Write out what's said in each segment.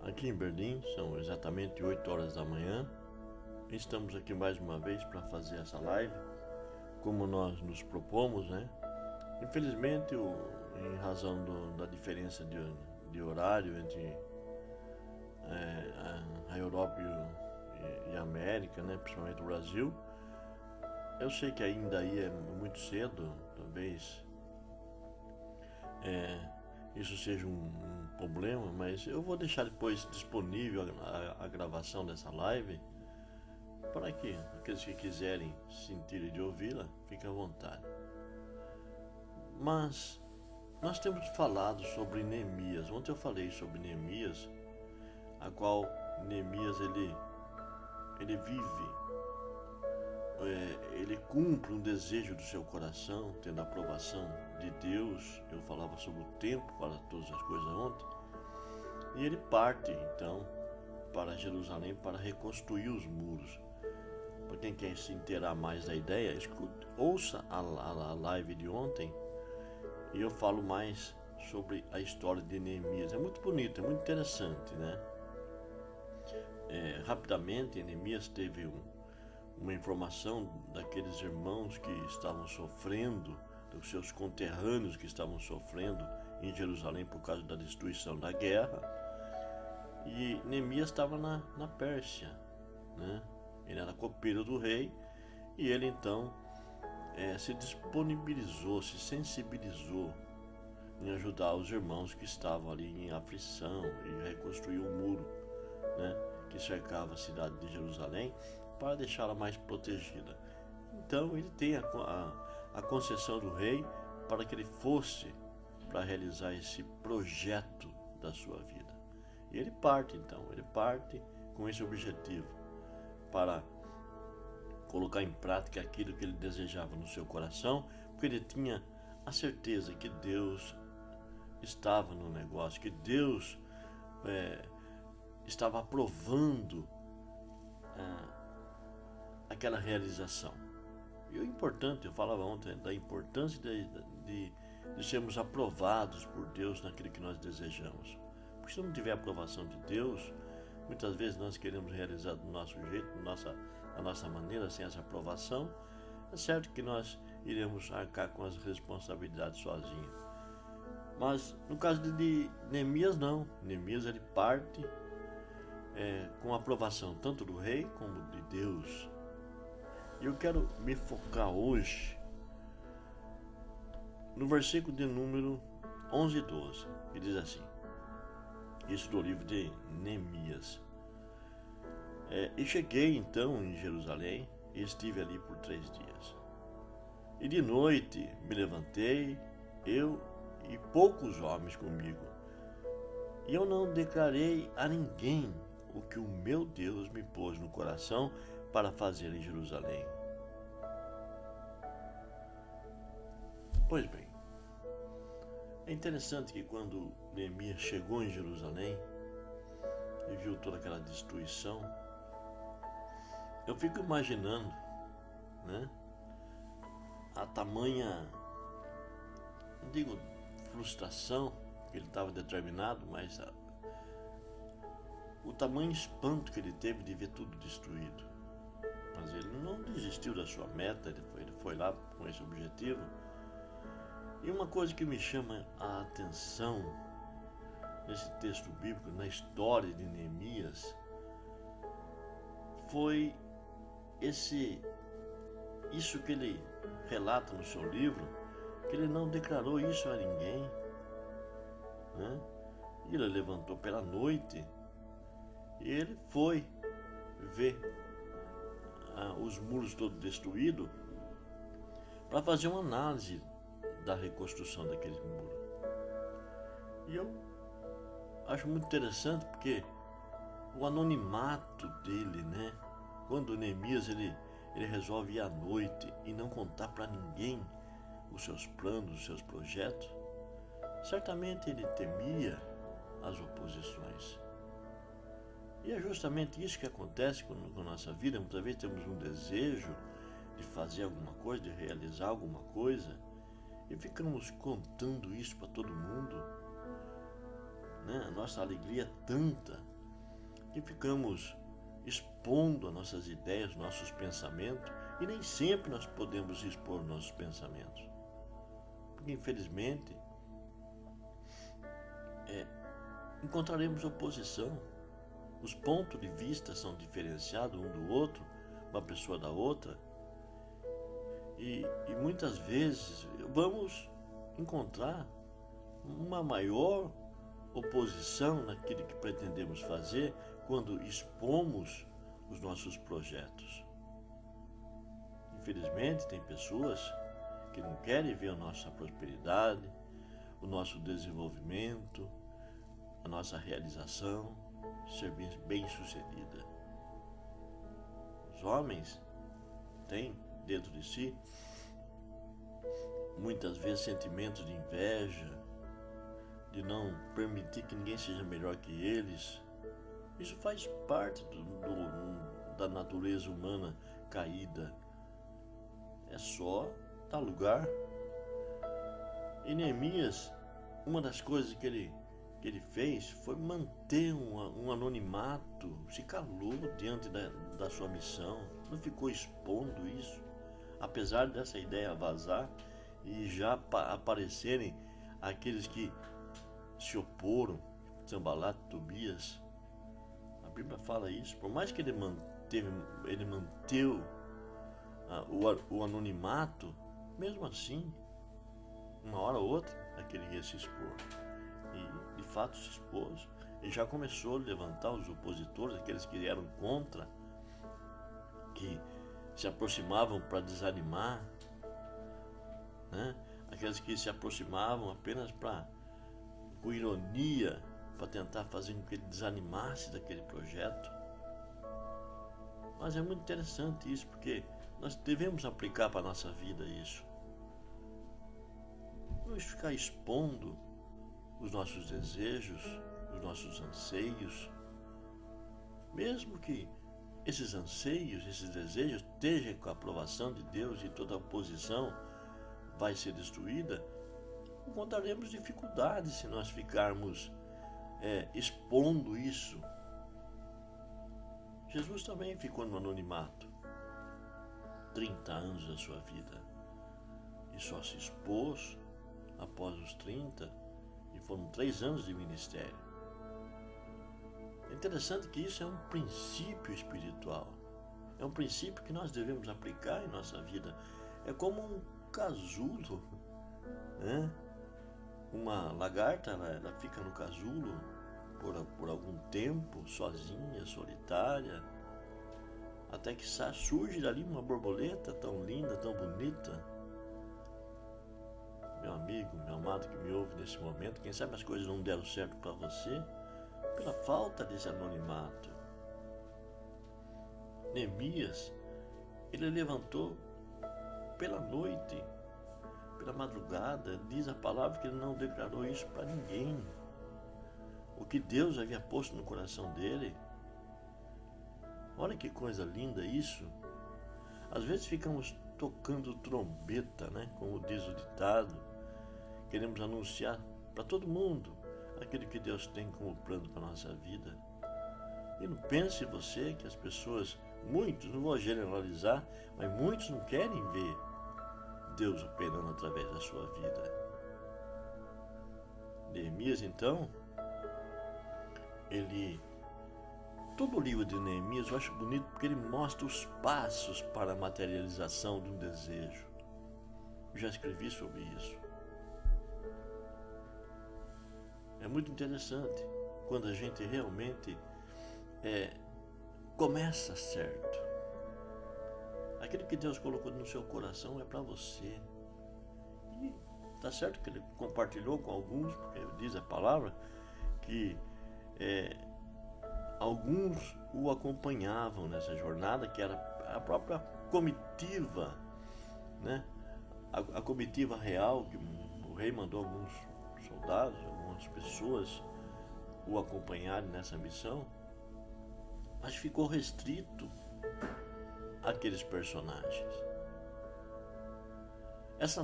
Aqui em Berlim são exatamente 8 horas da manhã. Estamos aqui mais uma vez para fazer essa live, como nós nos propomos, né? Infelizmente, em razão da diferença de horário entre a Europa e a América, né? Principalmente o Brasil, eu sei que ainda aí é muito cedo, talvez isso seja um problema, mas eu vou deixar depois disponível a gravação dessa live para que aqueles que quiserem sentir de ouvi-la, fiquem à vontade. Mas nós temos falado sobre Neemias. Ontem eu falei sobre Neemias, a qual Neemias ele vive, ele cumpre um desejo do seu coração, tendo a aprovação de Deus. Eu falava sobre o tempo para todas as coisas ontem. E ele parte então para Jerusalém para reconstruir os muros. Para quem quer se inteirar mais da ideia, ouça a live de ontem e eu falo mais sobre a história de Neemias. É muito bonito, é muito interessante, né? Rapidamente, Neemias teve uma informação daqueles irmãos que estavam sofrendo, dos seus conterrâneos que estavam sofrendo em Jerusalém por causa da destruição da guerra. E Neemias estava na Pérsia, né? Ele era copeiro do rei e ele então se disponibilizou, se sensibilizou em ajudar os irmãos que estavam ali em aflição e reconstruir o muro, né, que cercava a cidade de Jerusalém para deixá-la mais protegida. Então ele tem a concessão do rei para que ele fosse para realizar esse projeto da sua vida. E ele parte com esse objetivo para colocar em prática aquilo que ele desejava no seu coração, porque ele tinha a certeza que Deus estava no negócio, que Deus estava aprovando aquela realização. E o importante, eu falava ontem da importância de sermos aprovados por Deus naquilo que nós desejamos. Porque se não tiver aprovação de Deus, muitas vezes nós queremos realizar do nosso jeito, da nossa maneira, sem essa aprovação. É certo que nós iremos arcar com as responsabilidades sozinhos. Mas no caso de Neemias, não. Neemias ele parte com a aprovação tanto do rei como de Deus. E eu quero me focar hoje no versículo de número 11 e 12, que diz assim, isso do livro de Neemias. E cheguei então em Jerusalém e estive ali por 3 dias. E de noite me levantei, eu e poucos homens comigo, e eu não declarei a ninguém o que o meu Deus me pôs no coração para fazer em Jerusalém. Pois bem, é interessante que quando Neemias chegou em Jerusalém e viu toda aquela destruição, eu fico imaginando, né, a tamanha, não digo frustração, que ele estava determinado, mas o tamanho espanto que ele teve de ver tudo destruído. Mas ele não desistiu da sua meta, ele foi lá com esse objetivo. E uma coisa que me chama a atenção nesse texto bíblico, na história de Neemias, foi isso que ele relata no seu livro, que ele não declarou isso a ninguém, né? E ele levantou pela noite e ele foi ver os muros todos destruídos para fazer uma análise da reconstrução daquele muro. E eu acho muito interessante porque o anonimato dele, né? Quando Neemias ele resolve ir à noite e não contar para ninguém os seus planos, os seus projetos, certamente ele temia as oposições. E é justamente isso que acontece com a nossa vida. Muitas vezes temos um desejo de fazer alguma coisa, de realizar alguma coisa, e ficamos contando isso para todo mundo, né? A nossa alegria é tanta que ficamos expondo as nossas ideias, nossos pensamentos, e nem sempre nós podemos expor nossos pensamentos. Porque, infelizmente, encontraremos oposição. Os pontos de vista são diferenciados um do outro, uma pessoa da outra, e muitas vezes vamos encontrar uma maior oposição naquilo que pretendemos fazer quando expomos os nossos projetos. Infelizmente, tem pessoas que não querem ver a nossa prosperidade, o nosso desenvolvimento, a nossa realização ser bem-sucedida. Os homens têm dentro de si muitas vezes sentimentos de inveja, de não permitir que ninguém seja melhor que eles. Isso faz parte da natureza humana caída. É só dar lugar. E Neemias, uma das coisas que ele fez foi manter um anonimato, se calou diante da sua missão, não ficou expondo isso, apesar dessa ideia vazar e já aparecerem aqueles que se oporam, Sanbalat, Tobias. A Bíblia fala isso, por mais que ele manteve o anonimato, mesmo assim, uma hora ou outra, aquele ia se expor. E de fato se expôs. E já começou a levantar os opositores, aqueles que eram contra, que se aproximavam para desanimar, né? Aqueles que se aproximavam apenas com ironia, para tentar fazer com que ele desanimasse daquele projeto. Mas é muito interessante isso, porque nós devemos aplicar para a nossa vida isso. Vamos ficar expondo os nossos desejos, os nossos anseios, mesmo que esses anseios, esses desejos estejam com a aprovação de Deus e toda a oposição vai ser destruída, encontraremos dificuldades se nós ficarmos expondo isso. Jesus também ficou no anonimato 30 anos da sua vida e só se expôs após os 30, e foram 3 anos de ministério. É interessante que isso é um princípio espiritual, é um princípio que nós devemos aplicar em nossa vida. É como um casulo, né? Uma lagarta, ela fica no casulo por algum tempo, sozinha, solitária, até que surge dali uma borboleta tão linda, tão bonita. Meu amigo, meu amado que me ouve nesse momento, quem sabe as coisas não deram certo para você pela falta desse anonimato. Neemias, ele levantou pela noite, pela madrugada, diz a palavra que ele não declarou isso para ninguém. O que Deus havia posto no coração dele. Olha que coisa linda isso. Às vezes ficamos tocando trombeta, né? Como diz o ditado. Queremos anunciar para todo mundo aquilo que Deus tem como plano para a nossa vida. E não pense você que as pessoas, muitos, não vou generalizar, mas muitos não querem ver Deus operando através da sua vida. Neemias, então, todo o livro de Neemias eu acho bonito porque ele mostra os passos para a materialização de um desejo. Eu já escrevi sobre isso. É muito interessante quando a gente realmente começa certo. Aquilo que Deus colocou no seu coração é para você. E tá certo que ele compartilhou com alguns, porque diz a palavra que alguns o acompanhavam nessa jornada, que era a própria comitiva, né? A comitiva real, que o rei mandou alguns soldados, algumas pessoas o acompanharem nessa missão, mas ficou restrito àqueles personagens. Esse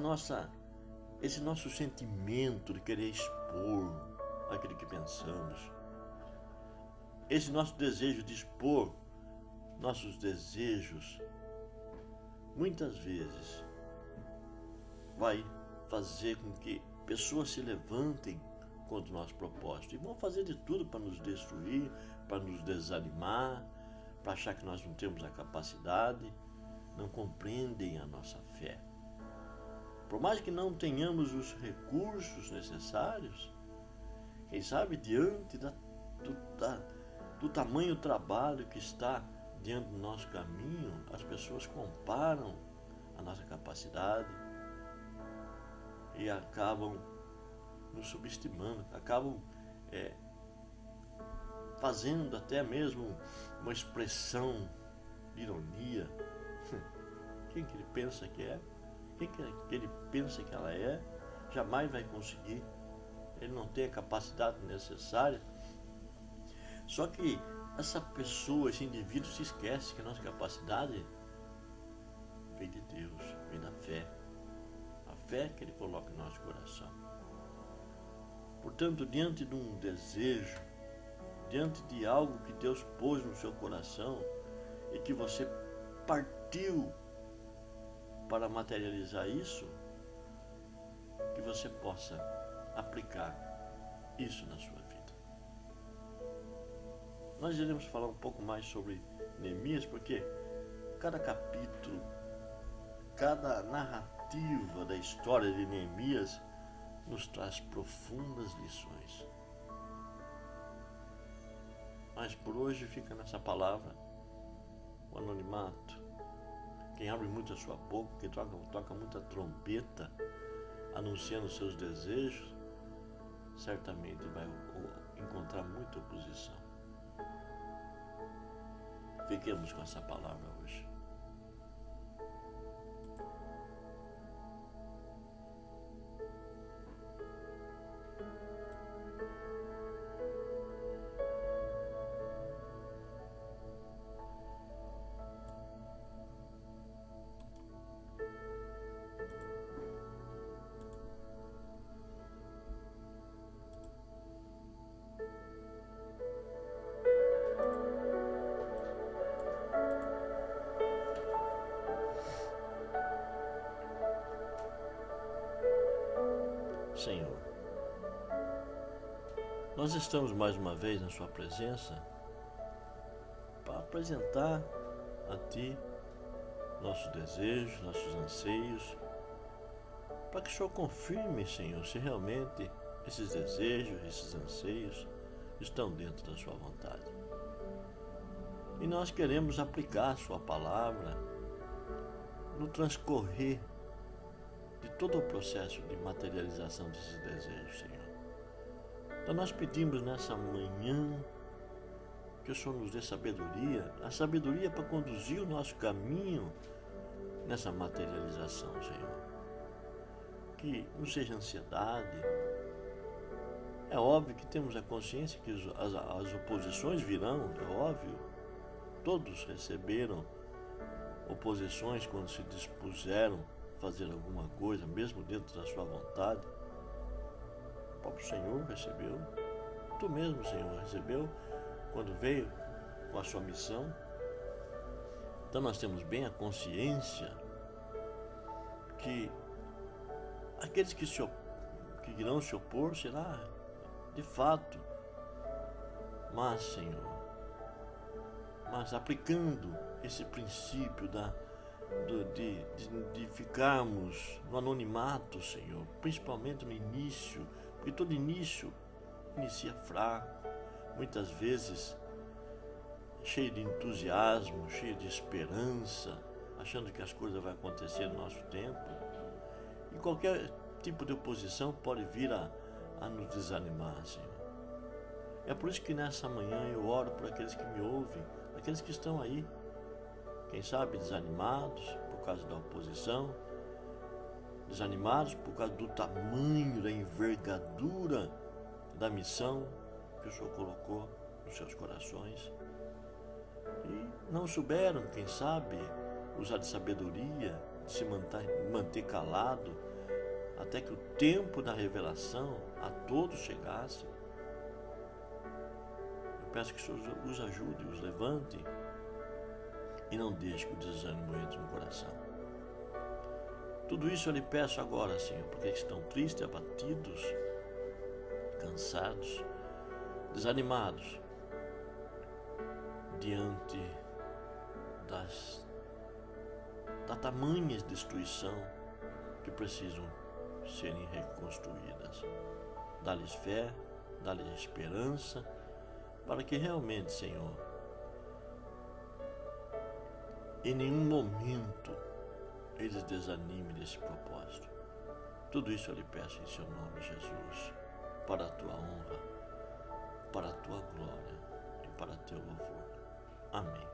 nosso sentimento de querer expor aquilo que pensamos, esse nosso desejo de expor nossos desejos, muitas vezes vai fazer com que pessoas se levantem contra o nosso propósito e vão fazer de tudo para nos destruir, para nos desanimar, para achar que nós não temos a capacidade, não compreendem a nossa fé. Por mais que não tenhamos os recursos necessários, quem sabe diante do tamanho trabalho que está diante do nosso caminho, as pessoas comparam a nossa capacidade e acabam nos subestimando, acabam fazendo até mesmo uma expressão de ironia. Quem que ele pensa que é? Quem que ele pensa que ela é? Jamais vai conseguir. Ele não tem a capacidade necessária. Só que essa pessoa, esse indivíduo se esquece que a nossa capacidade vem de Deus, vem da fé. A fé que Ele coloca em nosso coração. Portanto, diante de um desejo, diante de algo que Deus pôs no seu coração e que você partiu para materializar isso, que você possa aplicar isso na sua vida. Nós iremos falar um pouco mais sobre Neemias, porque cada capítulo, cada narrativa da história de Neemias nos traz profundas lições. Mas por hoje fica nessa palavra, o anonimato. Quem abre muito a sua boca, quem toca muita trombeta, anunciando seus desejos, certamente vai encontrar muita oposição. Fiquemos com essa palavra hoje. Senhor, nós estamos mais uma vez na Sua presença para apresentar a Ti nossos desejos, nossos anseios, para que o Senhor confirme, Senhor, se realmente esses desejos, esses anseios estão dentro da Sua vontade. E nós queremos aplicar a Sua palavra no transcorrer de todo o processo de materialização desses desejos, Senhor. Então nós pedimos nessa manhã que o Senhor nos dê sabedoria, a sabedoria para conduzir o nosso caminho nessa materialização, Senhor. Que não seja ansiedade. É óbvio que temos a consciência que as oposições virão, é óbvio. Todos receberam oposições quando se dispuseram fazer alguma coisa, mesmo dentro da sua vontade. O próprio Senhor recebeu, tu mesmo, Senhor, recebeu quando veio com a sua missão. Então nós temos bem a consciência que aqueles que irão se opor será de fato, mas, Senhor, aplicando esse princípio de ficarmos no anonimato, Senhor, principalmente no início, porque todo início inicia fraco, muitas vezes cheio de entusiasmo, cheio de esperança, achando que as coisas vão acontecer no nosso tempo, e qualquer tipo de oposição pode vir a nos desanimar, Senhor. É por isso que nessa manhã eu oro por aqueles que me ouvem, aqueles que estão aí, quem sabe desanimados por causa da oposição, desanimados por causa do tamanho, da envergadura da missão que o Senhor colocou nos seus corações. E não souberam, quem sabe, usar de sabedoria, de se manter calado, até que o tempo da revelação a todos chegasse. Eu peço que o Senhor os ajude, os levante e não deixe que o desânimo entre no coração. Tudo isso eu lhe peço agora, Senhor, porque estão tristes, abatidos, cansados, desanimados diante da tamanha destruição que precisam serem reconstruídas. Dá-lhes fé, dá-lhes esperança, para que realmente, Senhor, em nenhum momento eles desanimem desse propósito. Tudo isso eu lhe peço em seu nome, Jesus, para a tua honra, para a tua glória e para teu louvor. Amém.